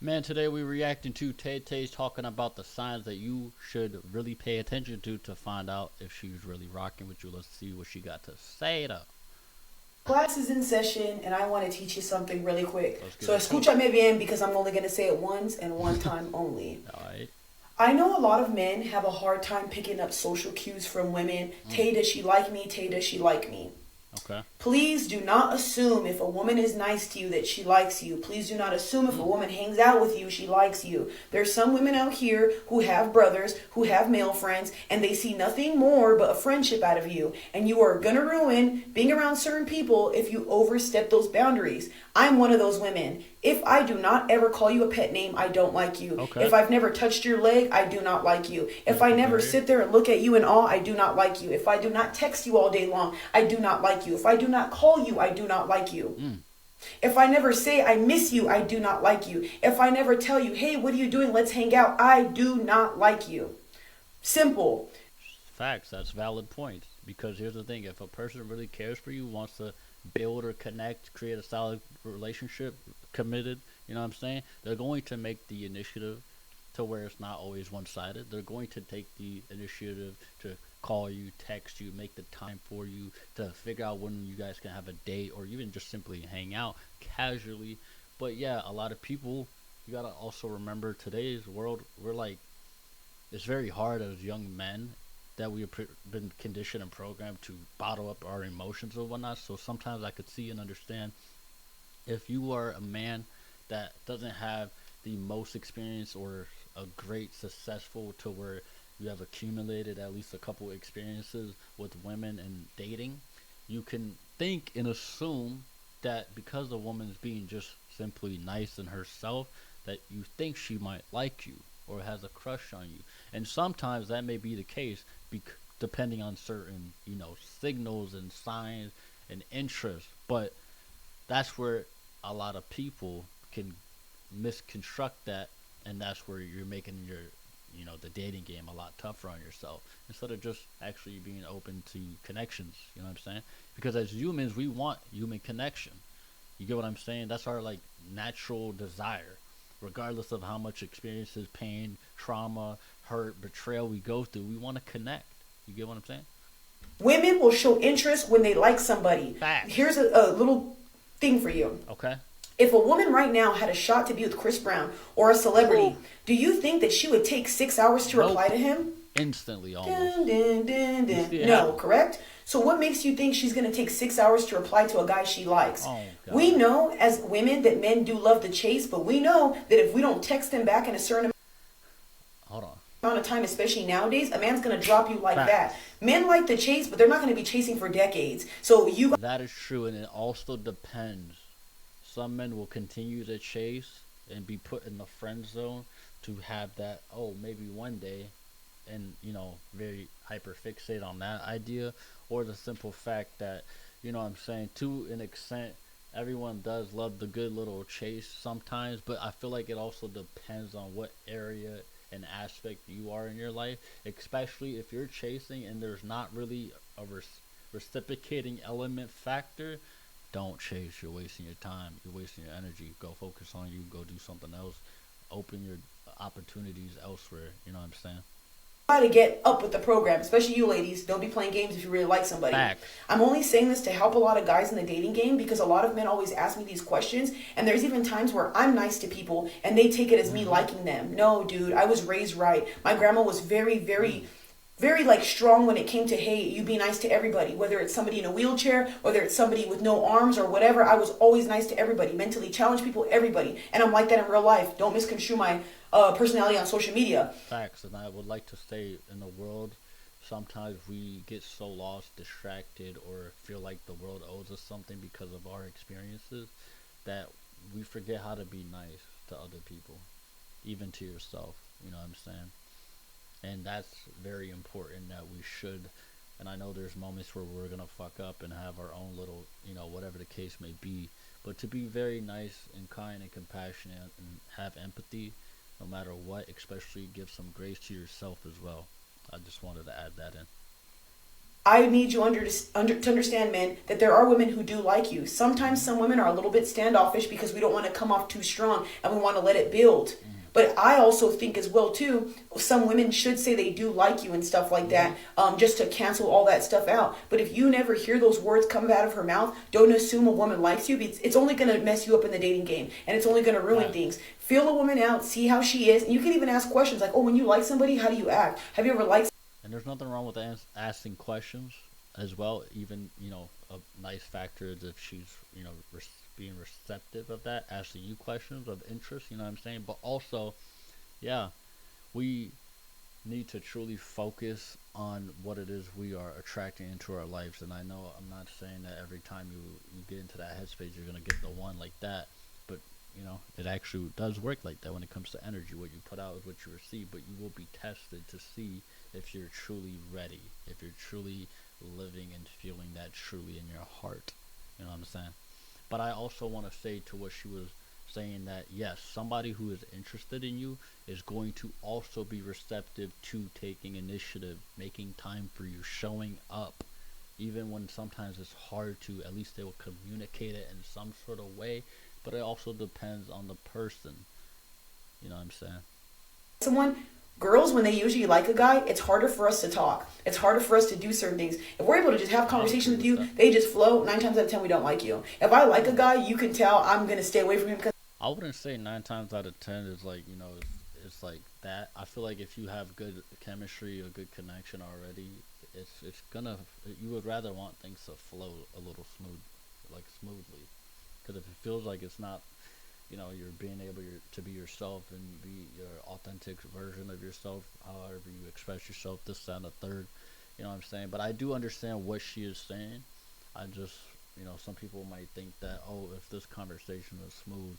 Man, today we're reacting to Tay-Tay talking about the signs that you should really pay attention to find out if she's really rocking with you. Let's see what she got to say though. Class is in session and I want to teach you something really quick. Let's get So into it. escúchame bien because I'm only going to say it once and one time only. Alright. I know a lot of men have a hard time picking up social cues from women. Mm, Tay, does she like me? Tay, does she like me? okay. Please do not assume if a woman is nice to you that she likes you. Please do not assume if a Mm, woman hangs out with you, she likes you. There's some women out here who have brothers, who have male friends, and they see nothing more but a friendship out of you. And you are gonna ruin being around certain people if you overstep those boundaries. I'm one of those women. If I do not ever call you a pet name, I don't like you. okay. If I've never touched your leg, I do not like you. If I Physical never barrier. sit there and look at you in awe, I do not like you. If I do not text you all day long, I do not like you. If I do not call you, I do not like you. Mm, If I never say I miss you, I do not like you. If I never tell you, hey, what are you doing? Let's hang out, I do not like you. Simple. facts. That's valid points. Because here's the thing: if a person really cares for you, wants to build or connect, create a solid relationship, committed, you know what I'm saying? They're going to make the initiative to where it's not always one sided. They're going to take the initiative to call you, text you, make the time for you to figure out when you guys can have a date or even just simply hang out casually. But yeah, a lot of people, you gotta also remember today's world, we're like, it's very hard as young men that we've been conditioned and programmed to bottle up our emotions and whatnot. So sometimes I could see and understand if you are a man that doesn't have the most experience or a great successful to where you have accumulated at least a couple experiences with women and dating, you can think and assume that because the woman's being just simply nice in herself, that you think she might like you or has a crush on you. And sometimes that may be the case depending on certain, signals and signs and interests. But that's where a lot of people can misconstruct that, and that's where you're making your the dating game a lot tougher on yourself instead of just actually being open to connections. You know what I'm saying? Because as humans, we want human connection. You get what I'm saying? That's our like natural desire, regardless of how much experiences, pain, trauma, hurt, betrayal we go through. We want to connect. You get what I'm saying? Women will show interest when they like somebody. Facts. Here's a little thing for you. Okay. If a woman right now had a shot to be with Chris Brown or a celebrity, Whew. do you think that she would take 6 hours to reply Nope. to him? Instantly, almost. Dun, dun, dun, We dun. see it No, happen. correct? So what makes you think she's going to take 6 hours to reply to a guy she likes? Oh We God. know as women that men do love the chase, but we know that if we don't text them back in a certain Hold on. amount of time, especially nowadays, a man's going to drop you like that. Facts. Men like the chase, but they're not going to be chasing for decades. So you That is true, and it also depends. Some men will continue to chase and be put in the friend zone to have that, oh, maybe one day, and, very hyper fixate on that idea, or the simple fact that, what I'm saying, to an extent, everyone does love the good little chase sometimes, but I feel like it also depends on what area and aspect you are in your life, especially if you're chasing and there's not really a reciprocating element factor. Don't chase. You're wasting your time. You're wasting your energy. Go focus on you. Go do something else. Open your opportunities elsewhere. You know what I'm saying? try to get up with the program, especially you ladies. Don't be playing games if you really like somebody. Facts. I'm only saying this to help a lot of guys in the dating game because a lot of men always ask me these questions, and there's even times where I'm nice to people and they take it as me Mm-hmm. liking them. No, dude, I was raised right. My grandma was very, Mm. very very like strong when it came to, hey, you be nice to everybody, whether it's somebody in a wheelchair, whether it's somebody with no arms or whatever. I was always nice to everybody, mentally challenged people, everybody, and I'm like that in real life. Don't misconstrue my personality on social media. Facts. And I would like to say in the world, sometimes we get so lost, distracted, or feel like the world owes us something because of our experiences that we forget how to be nice to other people, even to yourself. You know what I'm saying? And that's very important that we should. And I know there's moments where we're gonna fuck up and have our own little, whatever the case may be, but to be very nice and kind and compassionate and have empathy no matter what, especially give some grace to yourself as well. I just wanted to add that in. I need you to understand, men, that there are women who do like you. Sometimes Mm-hmm. some women are a little bit standoffish because we don't want to come off too strong and we want to let it build. Mm-hmm. But I also think as well too, some women should say they do like you and stuff like Mm-hmm. that, just to cancel all that stuff out. But if you never hear those words come out of her mouth, don't assume a woman likes you. It's only going to mess you up in the dating game, and it's only going to ruin Right. things. Feel a woman out, see how she is, and you can even ask questions like, "Oh, when you like somebody, how do you act? Have you ever liked?" And there's nothing wrong with asking questions as well. Even, a nice factor is if she's, being receptive of that, asking you questions of interest. You know what I'm saying? But also, yeah, we need to truly focus on what it is we are attracting into our lives. And I know I'm not saying that every time you get into that headspace you're gonna get the one like that, but it actually does work like that when it comes to energy. What you put out is what you receive, but you will be tested to see if you're truly ready, if you're truly living and feeling that truly in your heart. You know what I'm saying? But I also want to say to what she was saying, that yes, somebody who is interested in you is going to also be receptive to taking initiative, making time for you, showing up. Even when sometimes it's hard to, at least they will communicate it in some sort of way. But it also depends on the person. You know what I'm saying? someone, girls, when they usually like a guy, it's harder for us to talk. It's harder for us to do certain things. If we're able to just have I would conversations agree with with you, that. they just flow. 9 times out of 10, we don't like you. If I like a Yeah. guy, you can tell I'm gonna stay away from him because I wouldn't say 9 times out of 10 is like, it's like that. I feel like if you have good chemistry or good connection already, it's gonna, you would rather want things to flow a little smoothly. Because if it feels like it's not, you're being able to be yourself and be your authentic version of yourself, however you express yourself, this, that, and the third. You know what I'm saying? But I do understand what she is saying. I just, some people might think that, oh, if this conversation is smooth,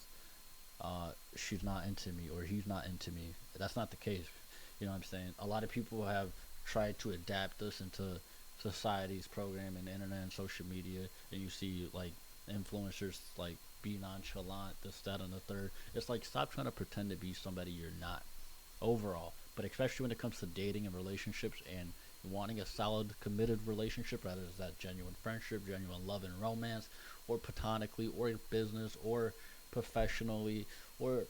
she's not into me or he's not into me. That's not the case. You know what I'm saying? A lot of people have tried to adapt this into society's program and internet and social media, and you see like influencers like be nonchalant, this, that, and the third. It's like, stop trying to pretend to be somebody you're not overall. But especially when it comes to dating and relationships and wanting a solid, committed relationship, rather is that genuine friendship, genuine love and romance, or platonically, or business, or professionally, or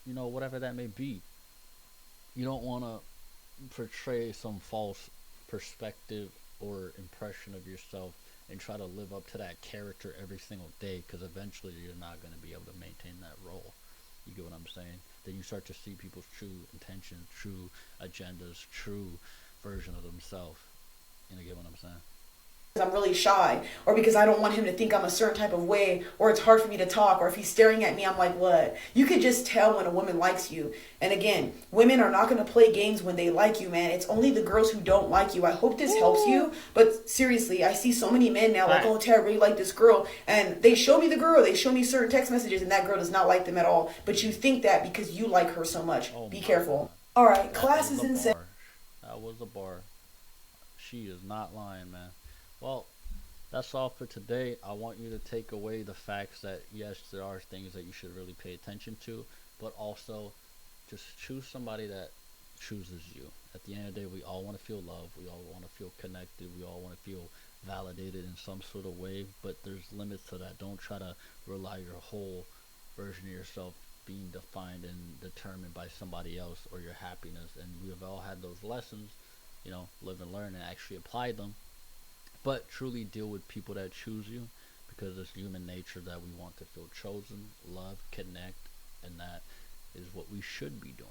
whatever that may be. You don't want to portray some false perspective or impression of yourself and try to live up to that character every single day, because eventually you're not going to be able to maintain that role. You get what I'm saying? Then you start to see people's true intentions, true agendas, true version of themselves. You get what I'm saying? I'm really shy, or because I don't want him to think I'm a certain type of way, or it's hard for me to talk, or if he's staring at me, I'm like, what? You could just tell when a woman likes you. And again, women are not going to play games when they like you, man. It's only the girls who don't like you. I hope this helps Ooh. you, but seriously, I see so many men now like, Fact. oh, Tara, I really like this girl, and they show me the girl, they show me certain text messages, and that girl does not like them at all. But you think that because you like her so much. Oh Be my careful. god. All right, That class was is a in session. bar. That was a bar. She is not lying, man. Well, that's all for today. I want you to take away the facts that yes, there are things that you should really pay attention to, but also just choose somebody that chooses you. At the end of the day, we all want to feel love. We all want to feel connected. We all want to feel validated in some sort of way, but there's limits to that. Don't try to rely your whole version of yourself being defined and determined by somebody else or your happiness. And we have all had those lessons, live and learn and actually apply them, but truly deal with people that choose you, because it's human nature that we want to feel chosen, love, connect, and that is what we should be doing.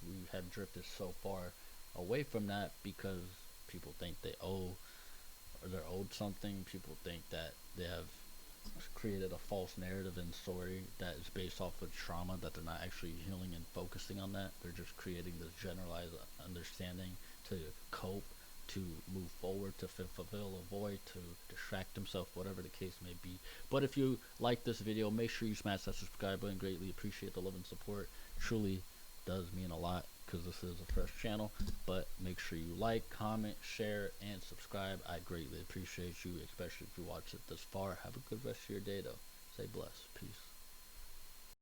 We have drifted so far away from that because people think they owe, or they're owed something. People think that they have created a false narrative and story that is based off of trauma, that they're not actually healing and focusing on that. They're just creating this generalized understanding to cope, to move forward, to fulfill a void, to distract themselves, whatever the case may be. But if you like this video, make sure you smash that subscribe button. Greatly appreciate the love and support. Truly does mean a lot, because this is a fresh channel. But make sure you like, comment, share, and subscribe. I greatly appreciate you, especially if you watch it this far. Have a good rest of your day, though. Stay blessed. Peace.